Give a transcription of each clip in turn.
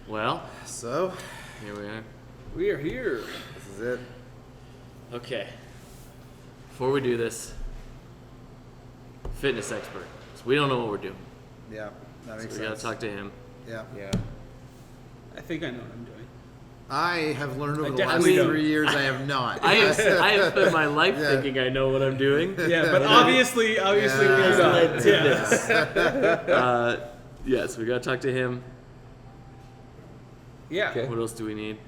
Well, So, here we are. We are here. this is it. Okay. Before we do this, fitness expert. So we don't know what we're doing. Yeah, that So makes we gotta sense. talk to him. Yeah. Yeah. I think I know what I'm doing. I have learned over the last definitely don't. 3 years I have not. I have spent my life Yeah. thinking I know what I'm doing. Yeah, but obviously we Yeah. Has don't. led to Yeah. this. Yes, we gotta talk to him. Yeah. Okay. What else do we need?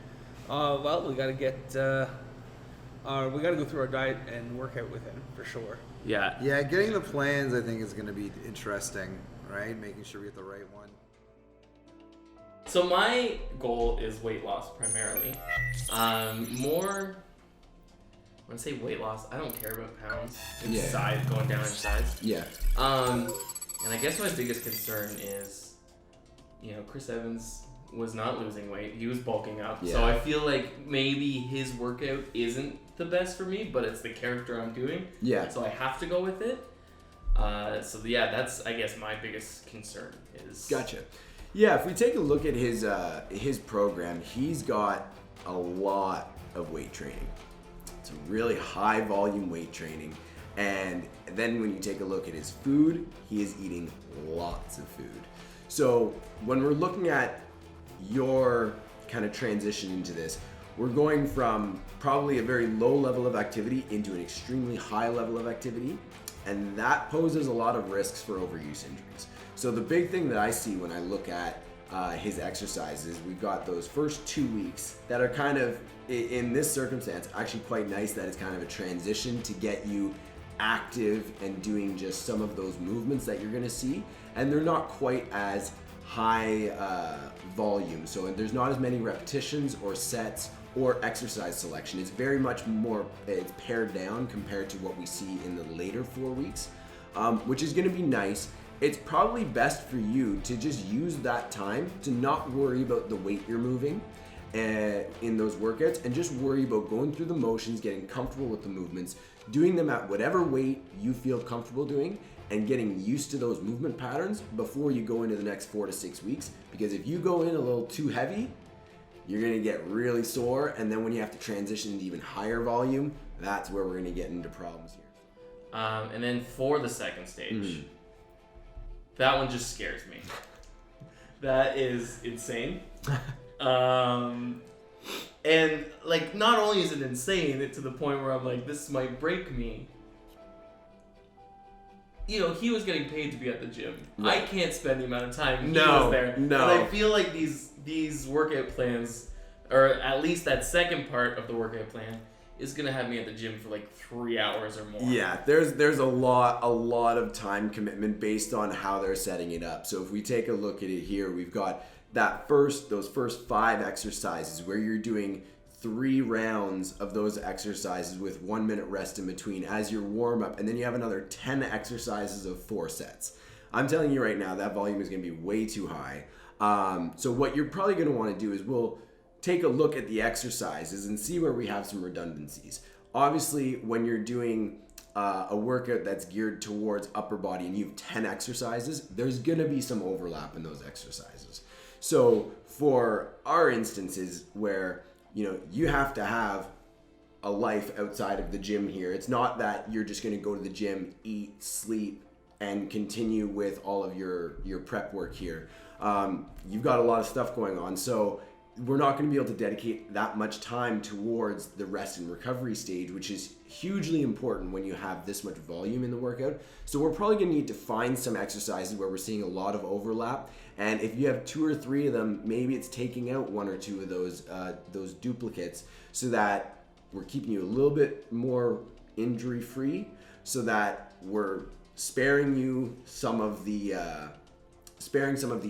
Well, we gotta get. We gotta go through our diet and work out with him for sure. Yeah. Yeah, getting the plans I think is going to be interesting, right? Making sure we get the right one. So my goal is weight loss primarily. More. When I say weight loss, I don't care about pounds. It's Yeah. size, going down in size. Yeah. And I guess my biggest concern is, Chris Evans was not losing weight. He was bulking up. Yeah. So I feel like maybe his workout isn't the best for me, but it's the character I'm doing. Yeah. So I have to go with it. That's, I guess, my biggest concern is... Gotcha. Yeah, if we take a look at his program, he's got a lot of weight training. It's a really high volume weight training. And then when you take a look at his food, he is eating lots of food. So when we're looking at your kind of transition into this, we're going from probably a very low level of activity into an extremely high level of activity, and that poses a lot of risks for overuse injuries. So the big thing that I see when I look at his exercises, we've got those first 2 weeks that are kind of, in this circumstance, actually quite nice that it's kind of a transition to get you active and doing just some of those movements that you're gonna see, and they're not quite as high volume, so there's not as many repetitions or sets or exercise selection. It's very much more, it's pared down compared to what we see in the later 4 weeks, which is going to be nice. It's probably best for you to just use that time to not worry about the weight you're moving in those workouts, and just worry about going through the motions, getting comfortable with the movements, doing them at whatever weight you feel comfortable doing, and getting used to those movement patterns before you go into the next 4 to 6 weeks. Because if you go in a little too heavy, you're gonna get really sore, and then when you have to transition into even higher volume, that's where we're gonna get into problems here. And then for the second stage, that one just scares me. That is insane. And like, not only is it insane, to the point where I'm like, this might break me. He was getting paid to be at the gym. Right. I can't spend the amount of time he No, was there. no. And I feel like these workout plans, or at least that second part of the workout plan, is gonna have me at the gym for like 3 hours or more. Yeah, there's a lot of time commitment based on how they're setting it up. So if we take a look at it here, we've got those first 5 exercises where you're doing 3 rounds of those exercises with 1 minute rest in between as your warm up, and then you have another 10 exercises of 4 sets. I'm telling you right now, that volume is going to be way too high. So what you're probably going to want to do is we'll take a look at the exercises and see where we have some redundancies. Obviously, when you're doing a workout that's geared towards upper body and you have 10 exercises, there's going to be some overlap in those exercises. So for our instances where you have to have a life outside of the gym here, it's not that you're just going to go to the gym, eat, sleep, and continue with all of your prep work here. You've got a lot of stuff going on, so we're not going to be able to dedicate that much time towards the rest and recovery stage, which is hugely important when you have this much volume in the workout. So we're probably going to need to find some exercises where we're seeing a lot of overlap, and if you have 2 or 3 of them, maybe it's taking out 1 or 2 of those duplicates, so that we're keeping you a little bit more injury free, so that we're sparing you some of the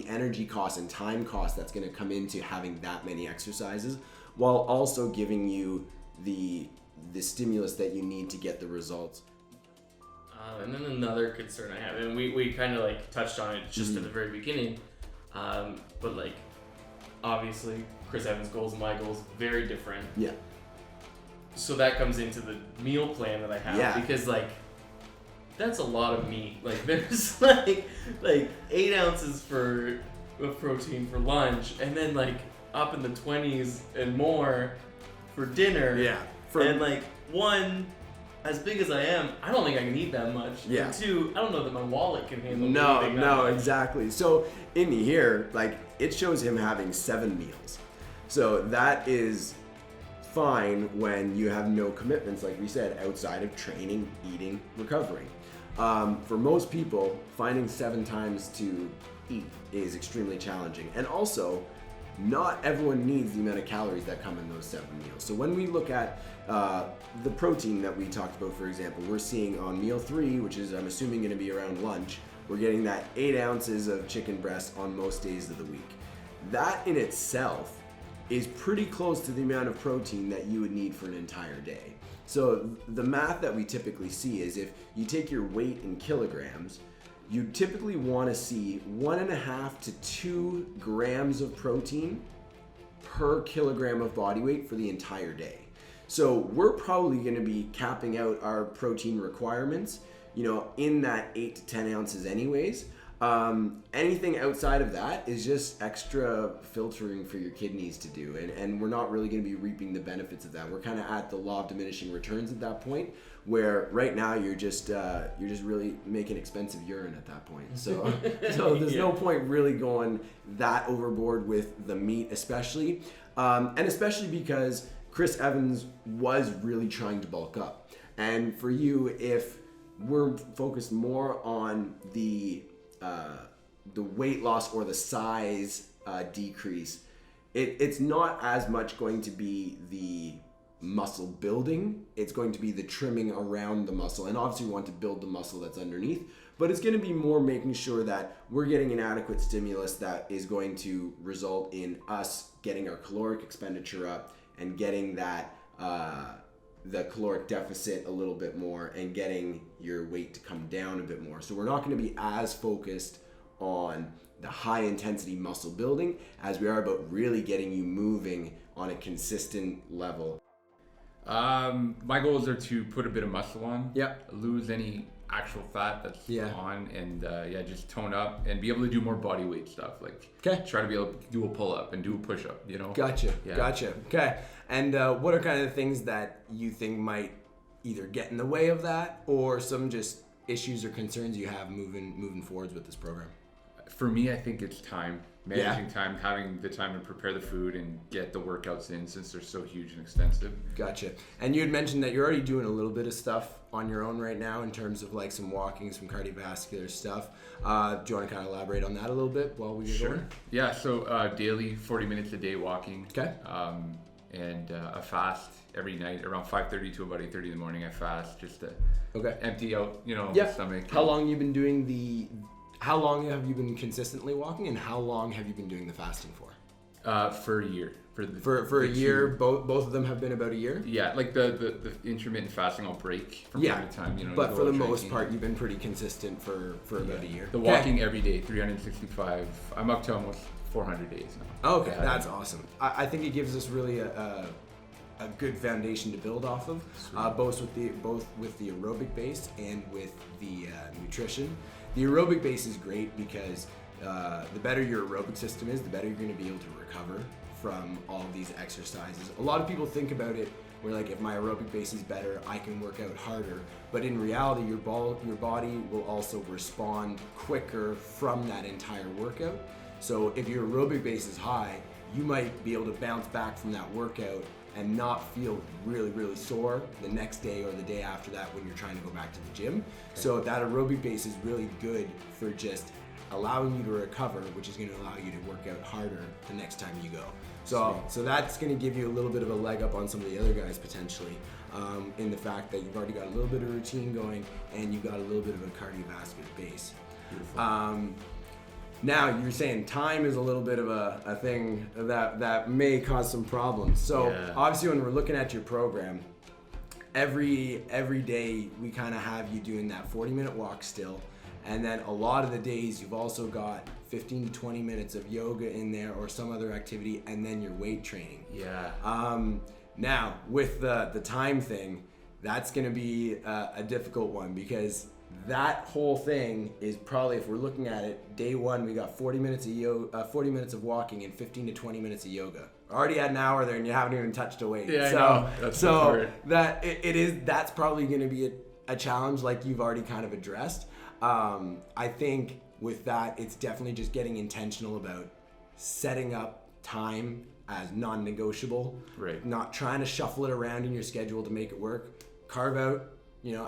energy costs and time costs that's going to come into having that many exercises, while also giving you the stimulus that you need to get the results. And then another concern I have, and we kind of like touched on it just at the very beginning, but like, obviously Chris Evans' goals and my goals, very different. Yeah. So that comes into the meal plan that I have, because like, that's a lot of meat. Like, there's like 8 ounces for of protein for lunch, and then like up in the 20s and more for dinner. Yeah. And like one, as big as I am, I don't think I can eat that much. Yeah. And two, I don't know that my wallet can handle No, eating that no, much. exactly. So in here, like, it shows him having 7 meals. So that is fine when you have no commitments, like we said, outside of training, eating, recovering. For most people, finding 7 times to eat is extremely challenging. And also, not everyone needs the amount of calories that come in those 7 meals. So when we look at the protein that we talked about, for example, we're seeing on meal 3, which is I'm assuming going to be around lunch, we're getting that 8 ounces of chicken breast on most days of the week. That in itself is pretty close to the amount of protein that you would need for an entire day. So the math that we typically see is if you take your weight in kilograms, you typically want to see 1.5 to 2 grams of protein per kilogram of body weight for the entire day. So we're probably going to be capping out our protein requirements, in that 8 to 10 ounces anyways. Anything outside of that is just extra filtering for your kidneys to do, and we're not really going to be reaping the benefits of that. We're kind of at the law of diminishing returns at that point, where right now you're just really making expensive urine at that point. So there's no point really going that overboard with the meat, especially, and especially because Chris Evans was really trying to bulk up, and for you, if we're focused more on the weight loss or the size decrease, it's not as much going to be the muscle building, it's going to be the trimming around the muscle, and obviously we want to build the muscle that's underneath, but it's going to be more making sure that we're getting an adequate stimulus that is going to result in us getting our caloric expenditure up and getting that the caloric deficit a little bit more and getting your weight to come down a bit more. So we're not going to be as focused on the high intensity muscle building as we are about really getting you moving on a consistent level. My goals are to put a bit of muscle on, Yep. lose any actual fat that's Yeah. on, and just tone up and be able to do more body weight stuff. Like, 'Kay. try to be able to do a pull up and do a push up. Gotcha. Yeah. Gotcha. Okay. And what are kind of the things that you think might either get in the way of that, or some just issues or concerns you have moving forwards with this program? For me, I think it's time. Managing time, having the time to prepare the food and get the workouts in, since they're so huge and extensive. Gotcha. And you had mentioned that you're already doing a little bit of stuff on your own right now in terms of like some walking, some cardiovascular stuff. Do you want to kind of elaborate on that a little bit while we get going? Yeah, so daily, 40 minutes a day walking. Okay. And a fast every night around 5:30 to about 8:30 in the morning. I fast just to empty out, the stomach. How long have you been doing how long have you been consistently walking, and how long have you been doing the fasting for? For a year. For a year, both of them have been about a year? Yeah, like the intermittent fasting I'll break from time to time. But you for go the out most drinking. part, you've been pretty consistent for about a year. The walking every day, 365. I'm up to almost 400 days now. Okay, that's awesome. I think it gives us really a good foundation to build off of, both with the aerobic base and with the nutrition. The aerobic base is great because the better your aerobic system is, the better you're going to be able to recover from all of these exercises. A lot of people think about it where, like, if my aerobic base is better, I can work out harder. But in reality, your body will also respond quicker from that entire workout. So if your aerobic base is high, you might be able to bounce back from that workout and not feel really, really sore the next day or the day after that when you're trying to go back to the gym. Okay. So that aerobic base is really good for just allowing you to recover, which is going to allow you to work out harder the next time you go. So that's going to give you a little bit of a leg up on some of the other guys potentially, in the fact that you've already got a little bit of routine going and you've got a little bit of a cardiovascular base. Beautiful. Now, you're saying time is a little bit of a thing that may cause some problems. So obviously when we're looking at your program, every day we kind of have you doing that 40-minute walk still. And then a lot of the days you've also got 15 to 20 minutes of yoga in there or some other activity, and then your weight training. Yeah. Now, with the time thing, that's going to be a difficult one because that whole thing is probably, if we're looking at it, day one we got 40 minutes of walking and 15 to 20 minutes of yoga. Already at an hour there, and you haven't even touched a weight. Yeah, I know. That's the part. That's probably going to be a challenge, like you've already kind of addressed. I think with that, it's definitely just getting intentional about setting up time as non-negotiable. Right. Not trying to shuffle it around in your schedule to make it work. Carve out,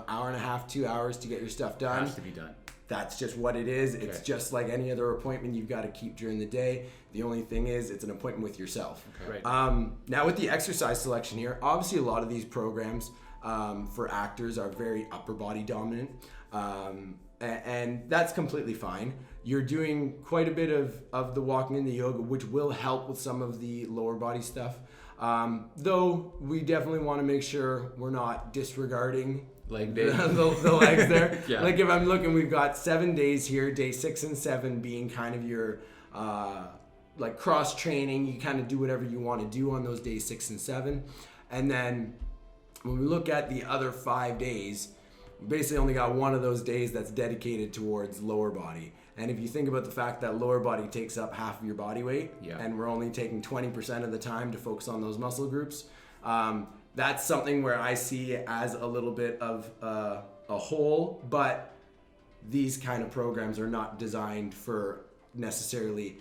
hour and a half, 2 hours to get your stuff done. It has to be done. That's just what it is. It's Okay. just like any other appointment you've got to keep during the day. The only thing is, it's an appointment with yourself. Okay. Right. Now with the exercise selection here, obviously a lot of these programs for actors are very upper body dominant. And that's completely fine. You're doing quite a bit of the walking and the yoga, which will help with some of the lower body stuff. Though we definitely want to make sure we're not disregarding Leg day. the legs there. Yeah. Like if I'm looking, we've got 7 days here, day 6 and 7 being kind of your like cross training. You kind of do whatever you want to do on those days 6 and 7. And then when we look at the other 5 days, we basically only got one of those days that's dedicated towards lower body. And if you think about the fact that lower body takes up half of your body weight, Yeah. and we're only taking 20% of the time to focus on those muscle groups, that's something where I see as a little bit of a hole. But these kind of programs are not designed for necessarily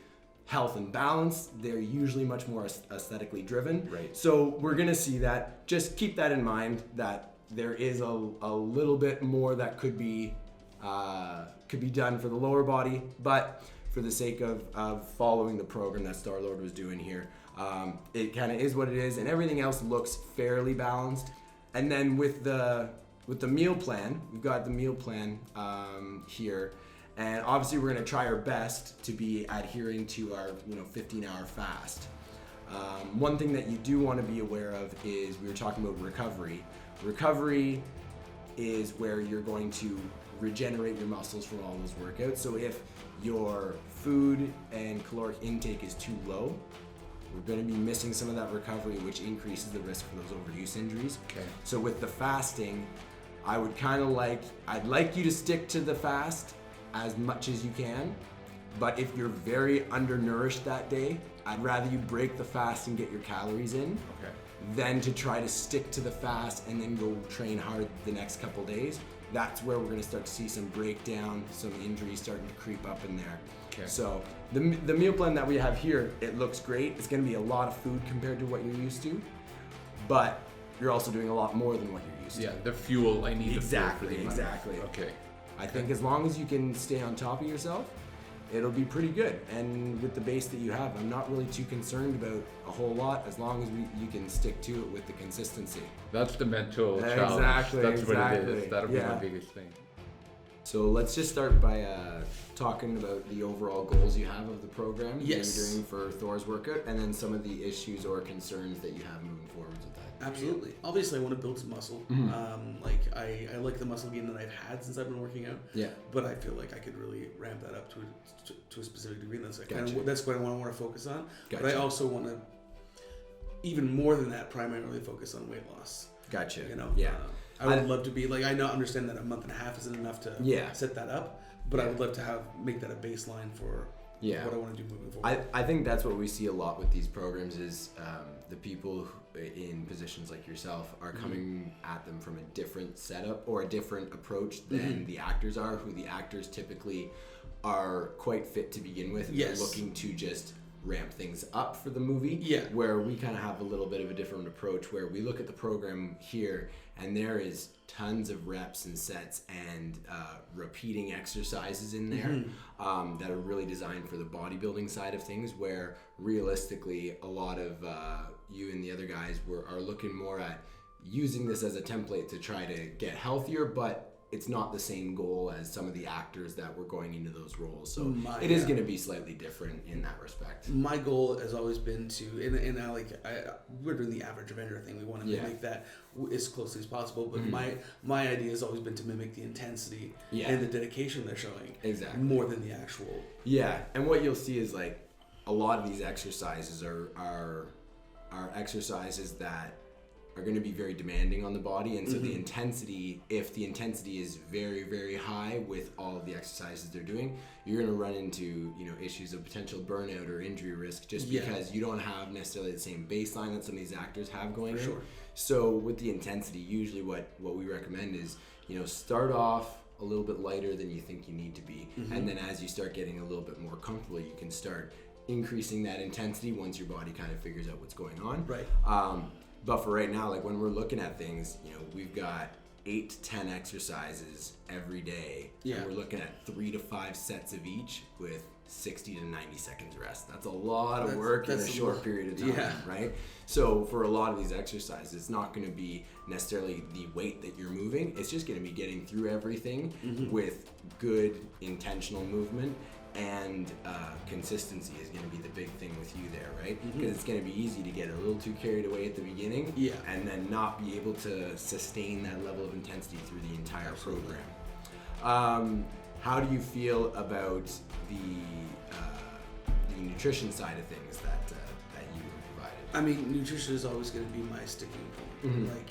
health and balance. They're usually much more aesthetically driven. Right. So we're gonna see that. Just keep that in mind, that there is a little bit more that could be done for the lower body, but for the sake of following the program that Star-Lord was doing here, it kind of is what it is, and everything else looks fairly balanced. And then with the meal plan, we've got the meal plan here, and obviously we're going to try our best to be adhering to our 15-hour fast. One thing that you do want to be aware of is, we were talking about recovery. Recovery is where you're going to regenerate your muscles from all those workouts. So if your food and caloric intake is too low, we're going to be missing some of that recovery, which increases the risk for those overuse injuries. Okay. So with the fasting, I'd like you to stick to the fast as much as you can. But if you're very undernourished that day, I'd rather you break the fast and get your calories in, Okay. than to try to stick to the fast and then go train hard the next couple days. That's where we're going to start to see some breakdown, some injuries starting to creep up in there. Okay. So the meal plan that we have here, it looks great. It's going to be a lot of food compared to what you're used to, but you're also doing a lot more than what you're used to. Yeah, the fuel. I need Exactly, the fuel for the exactly. Okay. I think as long as you can stay on top of yourself, it'll be pretty good. And with the base that you have, I'm not really too concerned about a whole lot, as long as you can stick to it with the consistency. That's the mental challenge. Exactly, That's what it exactly. is. That'll be Yeah. my biggest thing. So let's just start by talking about the overall goals you have of the program that Yes. you're doing for Thor's workout, and then some of the issues or concerns that you have moving forward with that. Absolutely. Obviously, I want to build some muscle. I like the muscle gain that I've had since I've been working out. Yeah. But I feel like I could really ramp that up to a specific degree. And that's Gotcha. that's what I want to focus on. But I Gotcha. also want to, even more than that, primarily focus on weight loss. Gotcha. Yeah. I would love to be like, I understand that a month and a half isn't enough to Yeah. set that up, but I would love to make that a baseline for Yeah. what I want to do moving forward. I think that's what we see a lot with these programs is the people in positions like yourself are coming at them from a different setup or a different approach than the actors are, who the actors typically are quite fit to begin with. And Yes. They're looking to just ramp things up for the movie. Yeah. Where we kind of have a little bit of a different approach, where we look at the program here and there is tons of reps and sets and repeating exercises in there that are really designed for the bodybuilding side of things, where realistically a lot of you and the other guys are looking more at using this as a template to try to get healthier, but it's not the same goal as some of the actors that were going into those roles. So it is going to be slightly different in that respect. My goal has always been to, we're doing the Average Avenger thing. We want to mimic that as closely as possible. But my idea has always been to mimic the intensity and the dedication they're showing. Exactly. More than the actual. Yeah, and what you'll see is like a lot of these exercises are exercises that are going to be very demanding on the body, and so the intensity, if the intensity is very, very high with all of the exercises they're doing, you're going to run into, you know, issues of potential burnout or injury risk just because you don't have necessarily the same baseline that some of these actors have going in. So with the intensity, usually what we recommend is, you know, start off a little bit lighter than you think you need to be, and then as you start getting a little bit more comfortable, you can start increasing that intensity once your body kind of figures out what's going on. But for right now, like when we're looking at things, you know, we've got 8 to 10 exercises every day. And we're looking at 3 to 5 sets of each with 60 to 90 seconds rest. That's a lot of work in a short period of time, right? So for a lot of these exercises, it's not going to be necessarily the weight that you're moving. It's just going to be getting through everything with good intentional movement. And consistency is going to be the big thing with you there, right? Because it's going to be easy to get a little too carried away at the beginning and then not be able to sustain that level of intensity through the entire program. How do you feel about the nutrition side of things that you provided? I mean, nutrition is always going to be my sticking point. Like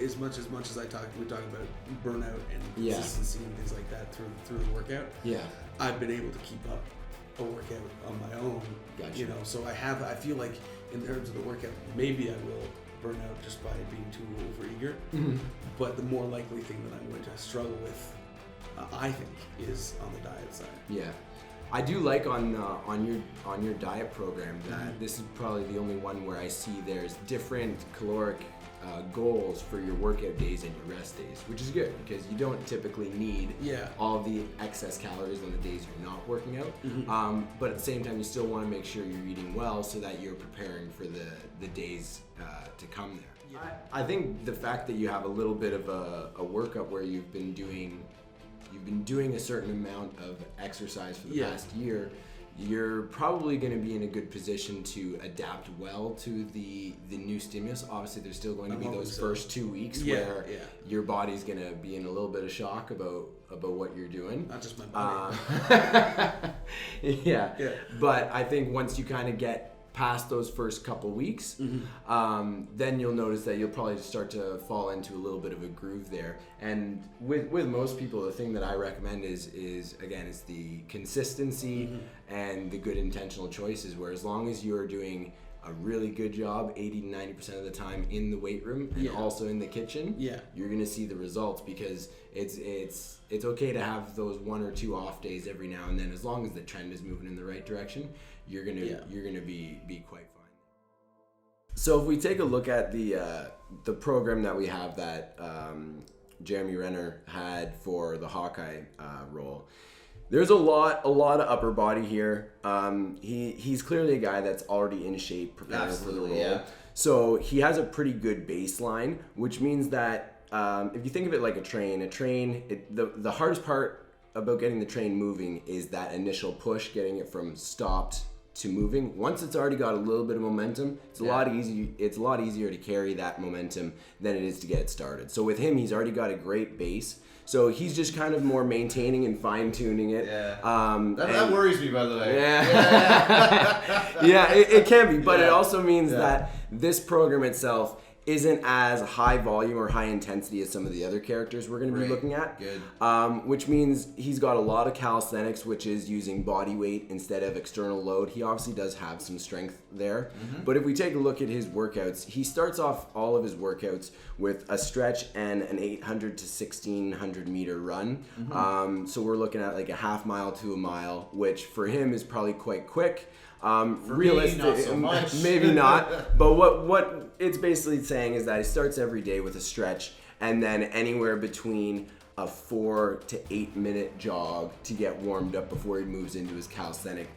as much as we talk about burnout and consistency and things like that through the workout. I've been able to keep up a workout on my own. You know, so I feel like in terms of the workout, maybe I will burn out just by being too overeager. But the more likely thing that I'm going to struggle with, I think, is on the diet side. I do like on your diet program that this is probably the only one where I see there's different caloric goals for your workout days and your rest days, which is good because you don't typically need all the excess calories on the days you're not working out. But at the same time, you still want to make sure you're eating well so that you're preparing for the days to come there. I think the fact that you have a little bit of a workup where you've been doing a certain amount of exercise for the past year, you're probably going to be in a good position to adapt well to the new stimulus. Obviously, there's still going to be those first 2 weeks where your body's going to be in a little bit of shock about what you're doing. Not just my body. But I think once you kind of get past those first couple weeks, then you'll notice that you'll probably start to fall into a little bit of a groove there. And with most people, the thing that I recommend is again, it's the consistency and the good intentional choices, where as long as you're doing a really good job 80 to 90% of the time in the weight room and also in the kitchen, you're going to see the results, because it's okay to have those 1 or 2 off days every now and then. As long as the trend is moving in the right direction, you're gonna be quite fine. So if we take a look at the program that we have that Jeremy Renner had for the Hawkeye role, there's a lot of upper body here. He's clearly a guy that's already in shape, preparing for the role. So he has a pretty good baseline, which means that if you think of it like a train, the hardest part about getting the train moving is that initial push, getting it from stopped to moving. Once it's already got a little bit of momentum, it's a lot easier to carry that momentum than it is to get it started. So with him, he's already got a great base. So he's just kind of more maintaining and fine-tuning it. That worries me, by the way. It can be, but it also means that this program itself isn't as high volume or high intensity as some of the other characters we're going to be looking at. Which means he's got a lot of calisthenics, which is using body weight instead of external load. He obviously does have some strength there. But if we take a look at his workouts, he starts off all of his workouts with a stretch and an 800 to 1600 meter run. So we're looking at like a half mile to a mile, which for him is probably quite quick. Realistic, not so much. Maybe not. But what it's basically saying is that he starts every day with a stretch, and then anywhere between a 4 to 8 minute jog to get warmed up before he moves into his calisthenic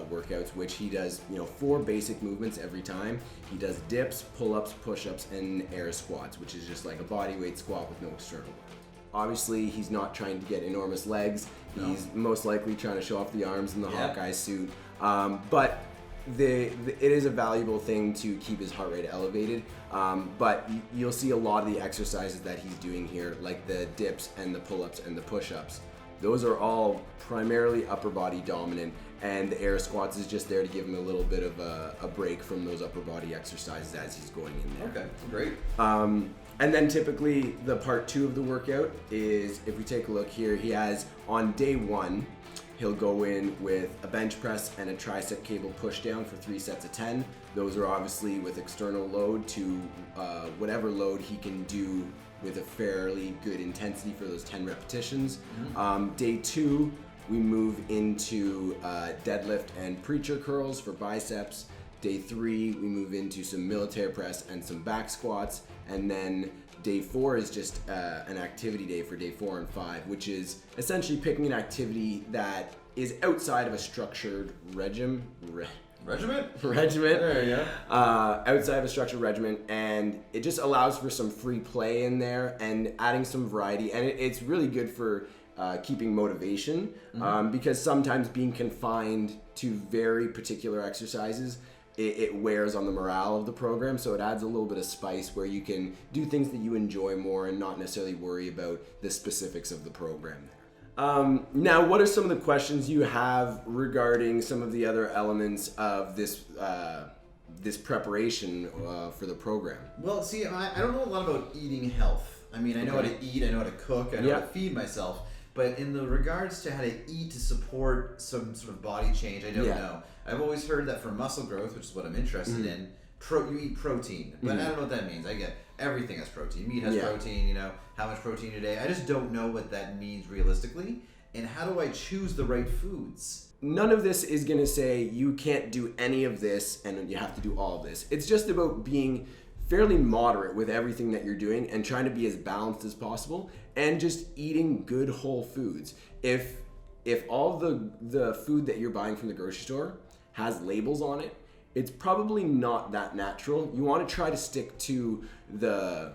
workouts, which he does 4 basic movements every time. He does dips, pull-ups, push-ups, and air squats, which is just like a body weight squat with no external work. Obviously, he's not trying to get enormous legs. He's most likely trying to show off the arms in the Hawkeye suit. But it is a valuable thing to keep his heart rate elevated. But you'll see a lot of the exercises that he's doing here, like the dips and the pull-ups and the push-ups. Those are all primarily upper body dominant, and the air squats is just there to give him a little bit of a break from those upper body exercises as he's going in there. Okay, great. And then typically the part 2 of the workout is, if we take a look here, he has on day 1, he'll go in with a bench press and a tricep cable push down for 3 sets of 10. Those are obviously with external load to whatever load he can do with a fairly good intensity for those 10 repetitions. Day 2, we move into deadlift and preacher curls for biceps. Day 3, we move into some military press and some back squats. And then day 4 is just an activity day for day 4 and 5, which is essentially picking an activity that is outside of a structured regiment. There you go. Outside of a structured regimen, and it just allows for some free play in there and adding some variety, and it's really good for keeping motivation, because sometimes being confined to very particular exercises, it wears on the morale of the program, so it adds a little bit of spice where you can do things that you enjoy more and not necessarily worry about the specifics of the program there. Now, what are some of the questions you have regarding some of the other elements of this this preparation for the program? Well, see, I don't know a lot about eating health. I mean, I know how to eat, I know how to cook, I know how to feed myself, but in the regards to how to eat to support some sort of body change, I don't know. I've always heard that for muscle growth, which is what I'm interested in, you eat protein, but I don't know what that means. I get everything has protein. Meat has protein, you know, how much protein a day. I just don't know what that means realistically, and how do I choose the right foods? None of this is going to say you can't do any of this and you have to do all of this. It's just about being fairly moderate with everything that you're doing and trying to be as balanced as possible and just eating good whole foods. If all the food that you're buying from the grocery store has labels on it, it's probably not that natural. You want to try to stick to a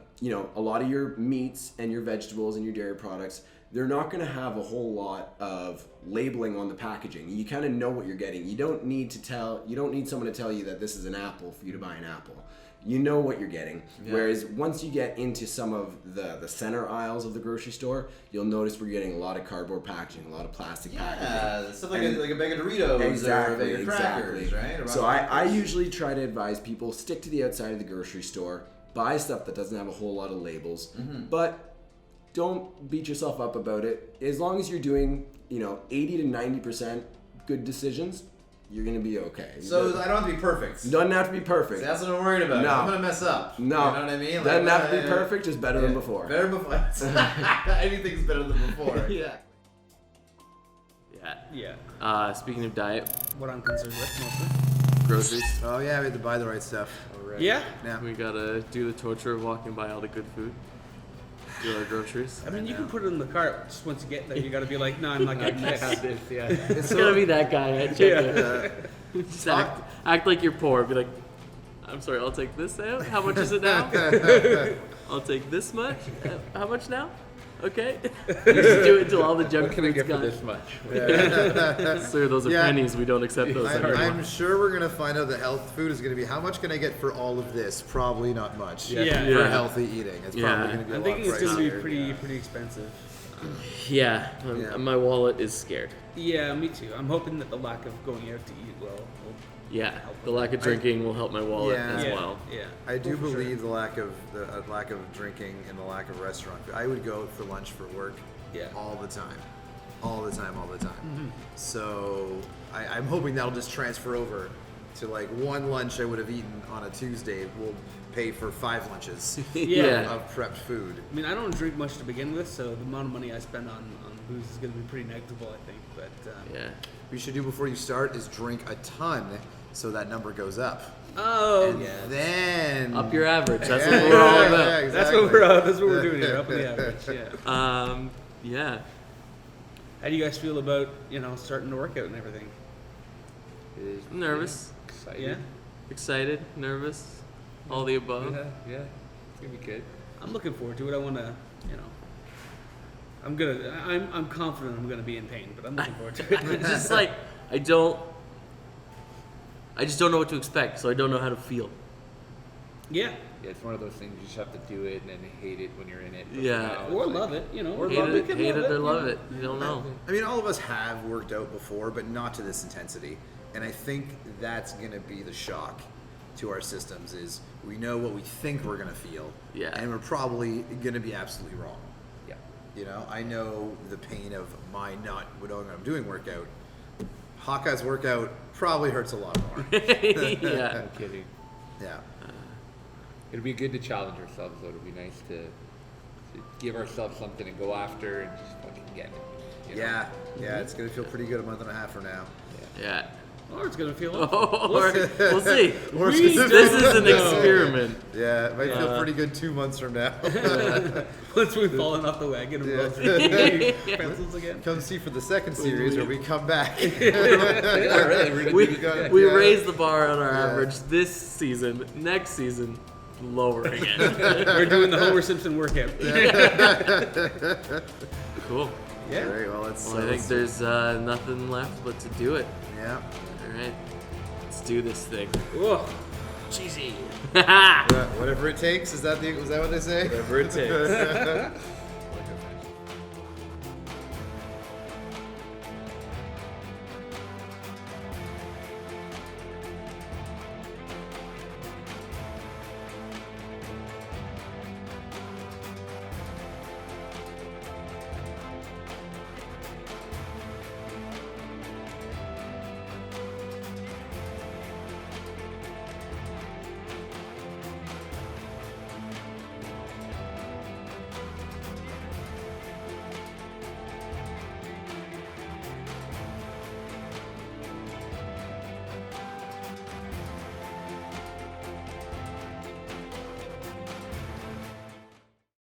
lot of your meats and your vegetables and your dairy products. They're not going to have a whole lot of labeling on the packaging. You kind of know what you're getting. You don't need someone to tell you that this is an apple for you to buy an apple. You know what you're getting. Yeah. Whereas once you get into some of the center aisles of the grocery store, you'll notice we're getting a lot of cardboard packaging, a lot of plastic packaging. Yeah, stuff like a bag of Doritos or a bag of crackers, right? So I usually try to advise people, stick to the outside of the grocery store, buy stuff that doesn't have a whole lot of labels, but don't beat yourself up about it. As long as you're doing, 80 to 90% good decisions, you're going to be okay. So I don't have to be perfect. Doesn't have to be perfect. See, that's what I'm worried about. No. I'm going to mess up. No. You know what I mean? Doesn't have to be perfect, just better than before. Better before. Anything's better than before. Yeah. Speaking of diet, What I'm concerned with mostly. groceries. Oh, yeah, we had to buy the right stuff. Yeah. We gotta do the torture of walking by all the good food. Do our groceries. I mean, you can put it in the cart. Just once you get there, you got to be like, no, I'm not getting this. Yeah. It's gonna be that guy at checkout. Just act like you're poor. Be like, I'm sorry, I'll take this out. How much is it now? I'll take this much. How much now? Okay. You just do it until all the junk food's gone. this much? Sir, those are pennies. We don't accept those anymore. I'm sure we're going to find out the health food is going to be, how much can I get for all of this? Probably not much. Yeah. For healthy eating. It's probably going to be a I'm lot thinking it's going to be pricier. pretty expensive. Yeah, my wallet is scared. Yeah, me too. I'm hoping that the lack of going out to eat will Yeah, the lack of drinking will help my wallet as well. Yeah. I do believe the lack of drinking and the lack of restaurant food. I would go out for lunch for work all the time. So I'm hoping that'll just transfer over to like one lunch I would have eaten on a Tuesday will pay for 5 lunches of prepped food. I mean, I don't drink much to begin with, so the amount of money I spend on booze is going to be pretty negligible, I think. But What you should do before you start is drink a ton so that number goes up. Oh, And then Up your average. That's what we're all about. Yeah, exactly. that's what we're doing here, up in the average. Yeah. Yeah. How do you guys feel about starting to work out and everything? Nervous. Yeah. Excited. Nervous. All the above. Yeah. It's gonna be good. I'm looking forward to it. I want to, I'm confident I'm gonna be in pain, but I'm looking forward to it. It's just like I just don't know what to expect, so I don't know how to feel. Yeah. Yeah, it's one of those things you just have to do it and then hate it when you're in it. But Yeah. now Or it's love it, you know. Or Hate love it, can hate love it or you love know. it. You don't know. I mean, all of us have worked out before, but not to this intensity. And I think that's going to be the shock to our systems is we know what we think we're going to feel. Yeah. And we're probably going to be absolutely wrong. Yeah. You know, I know the pain of my not knowing what I'm doing workout. Hawkeye's workout probably hurts a lot more. Yeah. No kidding. Yeah. It'd be good to challenge ourselves, though. It'd be nice to give ourselves something to go after and just fucking get it. You know? Yeah. Yeah, it's going to feel pretty good a month and a half from now. Yeah. Or it's gonna feel. Or, we'll see. Or This is an experiment. Yeah, it might feel pretty good 2 months from now. Once we've fallen off the wagon and Yeah. both pencils again. Come see for the second series where we come back. We Yeah. raised the bar on our average this season. Next season, lower again. We're doing the Homer Simpson workout. Cool. Yeah. All right, well, let's. Well, I think there's nothing left but to do it. Yeah. All right, let's do this thing. Whoa. Cheesy. Whatever it takes. Was that what they say? Whatever it takes.